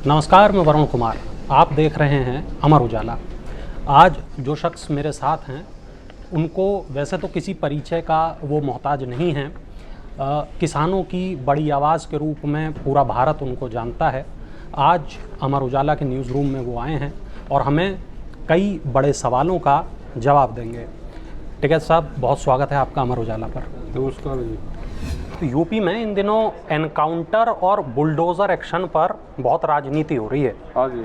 नमस्कार, मैं वरुण कुमार। आप देख रहे हैं अमर उजाला। आज जो शख्स मेरे साथ हैं उनको वैसे तो किसी परिचय का वो मोहताज नहीं हैं। किसानों की बड़ी आवाज़ के रूप में पूरा भारत उनको जानता है। आज अमर उजाला के न्यूज़ रूम में वो आए हैं और हमें कई बड़े सवालों का जवाब देंगे। टिकैत साहब, बहुत स्वागत है आपका अमर उजाला पर। नमस्कार जी। तो यूपी में इन दिनों एनकाउंटर और बुलडोज़र एक्शन पर बहुत राजनीति हो रही है। हाँ जी।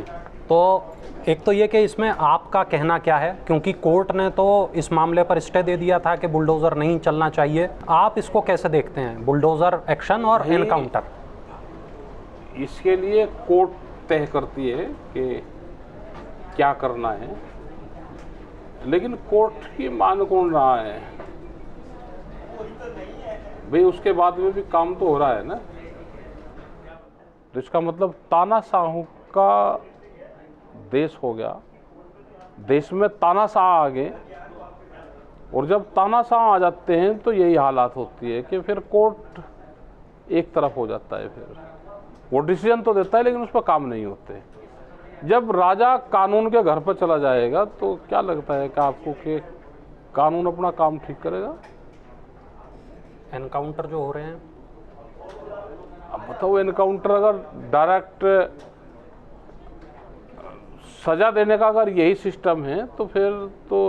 तो एक तो ये कि इसमें आपका कहना क्या है, क्योंकि कोर्ट ने तो इस मामले पर स्टे दे दिया था कि बुलडोज़र नहीं चलना चाहिए। आप इसको कैसे देखते हैं, बुलडोज़र एक्शन और एनकाउंटर? इसके लिए कोर्ट तय करती है कि क्या करना है, लेकिन कोर्ट की मान कौन रहा है भाई? उसके बाद में भी काम तो हो रहा है ना। तो इसका मतलब तानाशाहों का देश हो गया, देश में तानाशाह आ गए, और जब तानाशाह आ जाते हैं तो यही हालात होती है कि फिर कोर्ट एक तरफ हो जाता है। फिर वो डिसीजन तो देता है लेकिन उस पर काम नहीं होते। जब राजा कानून के घर पर चला जाएगा तो क्या लगता है कि आपको कि कानून अपना काम ठीक करेगा? एनकाउंटर जो हो रहे हैं, अब बताओ, एनकाउंटर अगर डायरेक्ट सजा देने का अगर यही सिस्टम है तो फिर तो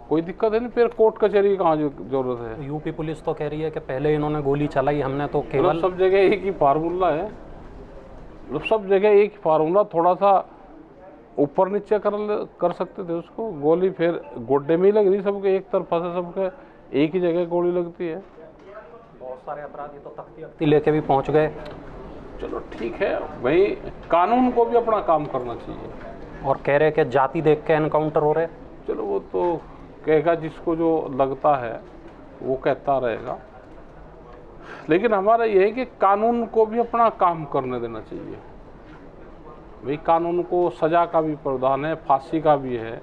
कोई दिक्कत है नहीं। फिर कोर्ट कचहरी की कहाँ जरूरत है? यूपी पुलिस तो कह रही है कि पहले इन्होंने गोली चलाई, हमने तो केवल सब जगह एक ही फार्मूला है। सब जगह एक ही फार्मूला, थोड़ा सा ऊपर नीचे कर सकते थे उसको। गोली फिर गोड्डे में ही लग रही सबके, एक तरफा से सबके एक ही जगह गोली लगती है। बहुत सारे अपराधी तो तख्ती लेके भी पहुंच गए। चलो ठीक है भाई, कानून को भी अपना काम करना चाहिए। और कह रहे कि जाति देख के एनकाउंटर हो रहे। चलो वो तो कहेगा, जिसको जो लगता है वो कहता रहेगा, लेकिन हमारा ये है कि कानून को भी अपना काम करने देना चाहिए भाई। कानून को सजा का भी प्रावधान है, फांसी का भी है,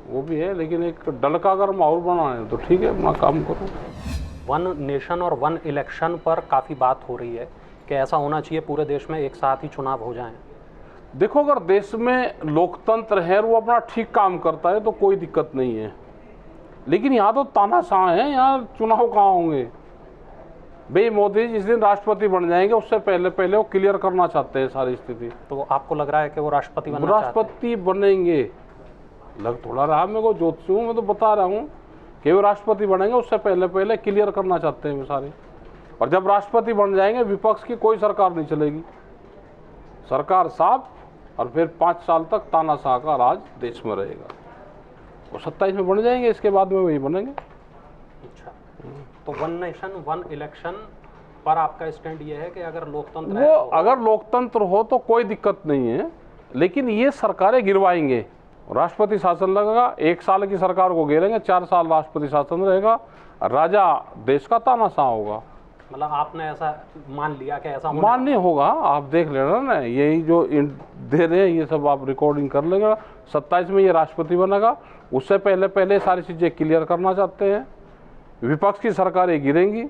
वो भी है, लेकिन एक डर का अगर माहौल बनाना है तो ठीक है, अपना काम करो। वन नेशन और वन इलेक्शन पर काफ़ी बात हो रही है कि ऐसा होना चाहिए पूरे देश में एक साथ ही चुनाव हो जाएं। देखो, अगर देश में लोकतंत्र है और वो अपना ठीक काम करता है तो कोई दिक्कत नहीं है, लेकिन यहाँ तो तानाशाह है। यहाँ चुनाव कहाँ होंगे भाई? मोदी जिस दिन राष्ट्रपति बन जाएंगे उससे पहले पहले वो क्लियर करना चाहते हैं सारी स्थिति। तो आपको लग रहा है कि वो राष्ट्रपति बनेंगे? लग थोड़ा रहा, मेरे को ज्योतिषी हूँ, मैं तो बता रहा हूँ कि वो राष्ट्रपति बनेंगे, उससे पहले पहले क्लियर करना चाहते हैं वो सारे। और जब राष्ट्रपति बन जाएंगे विपक्ष की कोई सरकार नहीं चलेगी, सरकार साफ, और फिर 5 साल तक तानाशाह का राज देश में रहेगा। वो 27 में बन जाएंगे, इसके बाद में वही बनेंगे। अच्छा, तो वन नेशन वन इलेक्शन पर आपका स्टैंड ये है कि अगर लोकतंत्र वो अगर लोकतंत्र हो तो कोई दिक्कत नहीं है, लेकिन ये सरकारें गिरवाएंगे। राष्ट्रपति शासन लगेगा, 1 साल की सरकार को घेरेंगे, 4 साल राष्ट्रपति शासन रहेगा, राजा देश का तानाशाह होगा। मतलब आपने ऐसा मान लिया कि ऐसा मान नहीं होगा? आप देख लेना ना, यही जो दे रहे हैं ये सब आप रिकॉर्डिंग कर लेगा। 27 में ये राष्ट्रपति बनेगा, उससे पहले पहले सारी चीज़ें क्लियर करना चाहते हैं। विपक्ष की सरकारें गिरेंगी,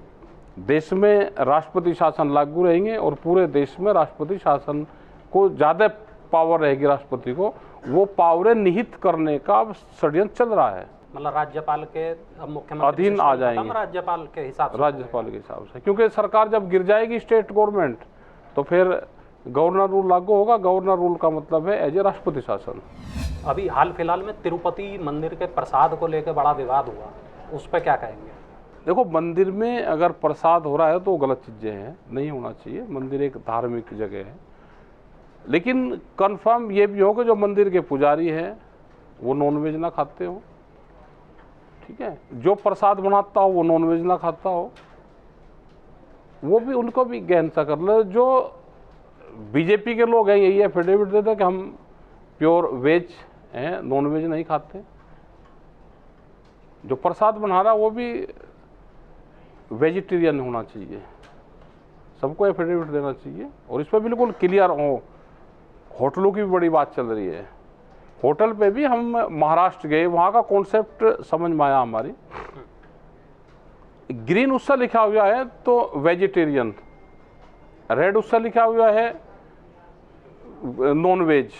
देश में राष्ट्रपति शासन लागू रहेंगे, और पूरे देश में राष्ट्रपति शासन को ज़्यादा पावर रहेगी। राष्ट्रपति को वो पावरें निहित करने का षड्यंत्र चल रहा है। मतलब राज्यपाल के मुख्यमंत्री अधीन आ जाएंगे, राज्यपाल के हिसाब से, क्योंकि सरकार जब गिर जाएगी स्टेट गवर्नमेंट तो फिर गवर्नर रूल लागू होगा। गवर्नर रूल का मतलब है एज ए राष्ट्रपति शासन। अभी हाल फिलहाल में तिरुपति मंदिर के प्रसाद को लेकर बड़ा विवाद हुआ, उस पर क्या कहेंगे? देखो, मंदिर में अगर प्रसाद हो रहा है तो गलत चीज़ें हैं, नहीं होना चाहिए। मंदिर एक धार्मिक जगह है, लेकिन कंफर्म ये भी हो कि जो मंदिर के पुजारी हैं वो नॉनवेज ना खाते हो, ठीक है। जो प्रसाद बनाता हो वो नॉनवेज ना खाता हो, वो भी उनको भी गहन सा कर ले। जो बीजेपी के लोग हैं यही एफिडेविट देते कि हम प्योर वेज हैं, नॉनवेज नहीं खाते। जो प्रसाद बना रहा वो भी वेजिटेरियन होना चाहिए, सबको एफिडेविट देना चाहिए, और इस पर बिल्कुल क्लियर हो। होटलों की भी बड़ी बात चल रही है। होटल पे भी हम महाराष्ट्र गए, वहाँ का कॉन्सेप्ट समझ में आया हमारी। ग्रीन उससे लिखा हुआ है तो वेजिटेरियन, रेड उससे लिखा हुआ है नॉन वेज,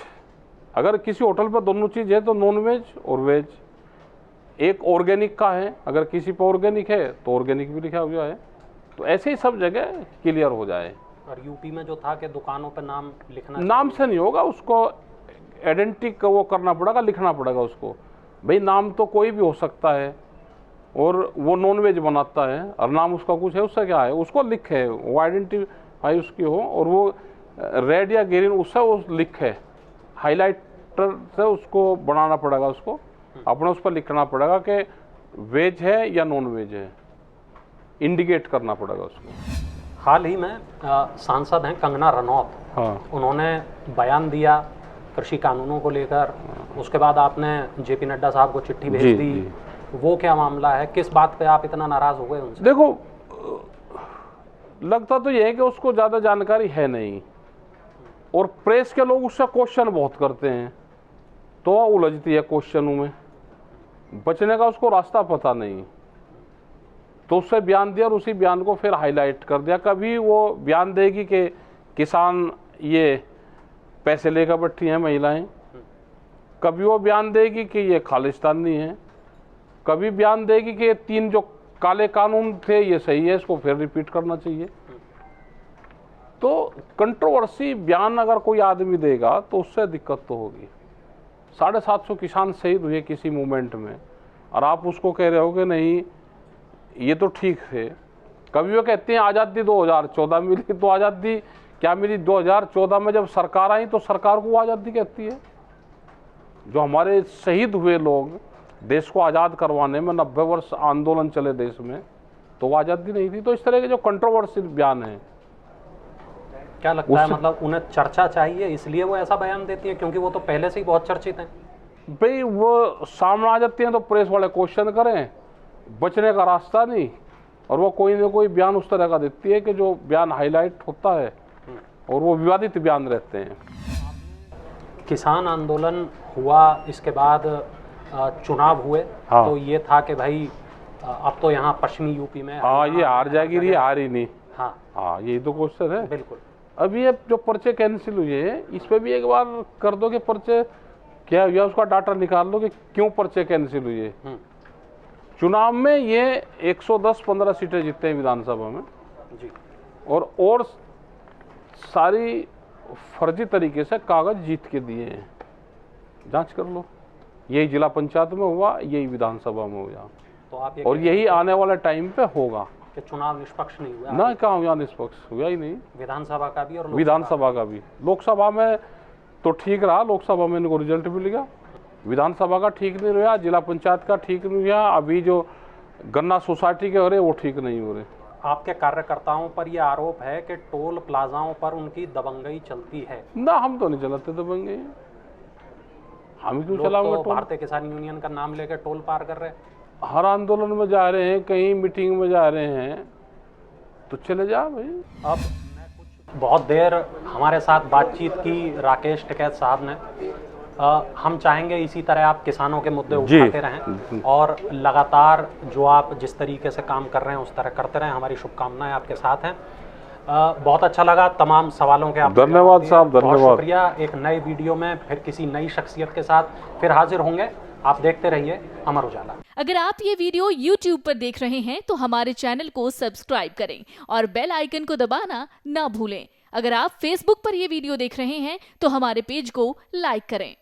अगर किसी होटल पर दोनों चीज़ है तो नॉन वेज और वेज। एक ऑर्गेनिक का है, अगर किसी पर ऑर्गेनिक है तो ऑर्गेनिक भी लिखा हुआ है। तो ऐसे ही सब जगह क्लियर हो जाए। और यूपी में जो था कि दुकानों पर नाम लिखना, नाम से नहीं होगा, उसको आइडेंटिटी वो करना पड़ेगा, लिखना पड़ेगा उसको। भाई नाम तो कोई भी हो सकता है और वो नॉन वेज बनाता है और नाम उसका कुछ है, उससे क्या है, उसको लिखे, वो आइडेंटिफाई उसकी हो और वो रेड या ग्रीन उससे वो लिखे, हाईलाइटर से उसको बनाना पड़ेगा, उसको अपने उस पर लिखना पड़ेगा कि वेज है या नॉन वेज है, इंडिकेट करना पड़ेगा उसको। हाल ही में सांसद हैं कंगना रनौत, हाँ, उन्होंने बयान दिया कृषि कानूनों को लेकर, उसके बाद आपने जेपी नड्डा साहब को चिट्ठी भेज जी, दी। जी। वो क्या मामला है, किस बात पे आप इतना नाराज हो गए उनसे? देखो, लगता तो ये है कि उसको ज़्यादा जानकारी है नहीं और प्रेस के लोग उससे क्वेश्चन बहुत करते हैं तो उलझती है क्वेश्चनों में, बचने का उसको रास्ता पता नहीं, तो उससे बयान दिया और उसी बयान को फिर हाईलाइट कर दिया। कभी वो बयान देगी कि किसान ये पैसे लेकर बैठी हैं महिलाएं, कभी वो बयान देगी कि ये खालिस्तानी है, कभी बयान देगी कि ये 3 जो काले कानून थे ये सही है, इसको फिर रिपीट करना चाहिए। तो कंट्रोवर्सी बयान अगर कोई आदमी देगा तो उससे दिक्कत तो होगी। 750 किसान शहीद हुए किसी मूवमेंट में और आप उसको कह रहे हो कि नहीं ये तो ठीक है। कभी वो कहते हैं आज़ादी 2014 मिली, तो आज़ादी क्या मिली 2014 में? जब सरकार आई तो सरकार को आज़ादी कहती है। जो हमारे शहीद हुए लोग देश को आज़ाद करवाने में 90 वर्ष आंदोलन चले देश में, तो वो आज़ादी नहीं थी। तो इस तरह के जो कंट्रोवर्शियल बयान हैं, क्या लगता है, मतलब उन्हें चर्चा चाहिए इसलिए वो ऐसा बयान देती है, क्योंकि वो तो पहले से ही बहुत चर्चित हैं? भाई वो सामने आ जाती हैं तो प्रेस वाले क्वेश्चन करें, बचने का रास्ता नहीं, और वो कोई ना कोई बयान उस तरह का देती है कि जो बयान हाईलाइट होता है और वो विवादित बयान रहते हैं। किसान आंदोलन हुआ, इसके बाद चुनाव हुए। हाँ। तो ये था कि भाई अब तो यहाँ पश्चिमी यूपी में हाँ, ये हार जाएगी, ये हार ही नहीं। हाँ हाँ, यही तो क्वेश्चन है। बिल्कुल। अब ये जो पर्चे कैंसिल हुए हैं इस पर भी एक बार कर दो कि पर्चे क्या हुआ, उसका डाटा निकाल लो कि क्यों पर्चे कैंसिल हुए। चुनाव में ये 110-15 सीटें जीतते हैं विधानसभा में जी, और सारी फर्जी तरीके से कागज जीत के दिए हैं, जांच कर लो। यही जिला पंचायत में हुआ, यही विधानसभा में हुआ, तो आप ये और यही आने वाले टाइम पे होगा। कि चुनाव निष्पक्ष नहीं हुआ? ना, कहाँ हुआ निष्पक्ष, हुआ ही नहीं। विधानसभा का भी और विधानसभा का भी। लोकसभा में तो ठीक रहा, लोकसभा में इनको रिजल्ट मिल गया, विधानसभा का ठीक नहीं रहा, जिला पंचायत का ठीक नहीं हुआ, अभी जो गन्ना सोसाइटी के हो रहे वो ठीक नहीं हो रहे। आपके कार्यकर्ताओं पर यह आरोप है कि टोल प्लाजाओं पर उनकी दबंगई चलती है। ना, हम तो नहीं चलाते दबंगे, हम क्यों लोग चलाएंगे तो टोल? भारतीय किसान यूनियन का नाम लेकर टोल पार कर रहे हैं। हर आंदोलन में जा रहे हैं, कहीं मीटिंग में जा रहे हैं, तो चले जा भाई। अब बहुत देर हमारे साथ बातचीत की राकेश टिकैत साहब ने। हम चाहेंगे इसी तरह आप किसानों के मुद्दे उठाते रहें और लगातार जो आप जिस तरीके से काम कर रहे हैं उस तरह करते रहें। हमारी शुभकामनाएं आपके साथ हैं। बहुत अच्छा लगा तमाम सवालों के आप। धन्यवाद साहब, धन्यवाद। बहुत शुक्रिया। एक नए वीडियो में फिर किसी नई शख्सियत के साथ फिर हाजिर होंगे। आप देखते रहिए अमर उजाला। अगर आप ये वीडियो YouTube पर देख रहे हैं तो हमारे चैनल को सब्सक्राइब करें और बेल आइकन को दबाना ना भूलें। अगर आप Facebook पर ये वीडियो देख रहे हैं तो हमारे पेज को लाइक करें।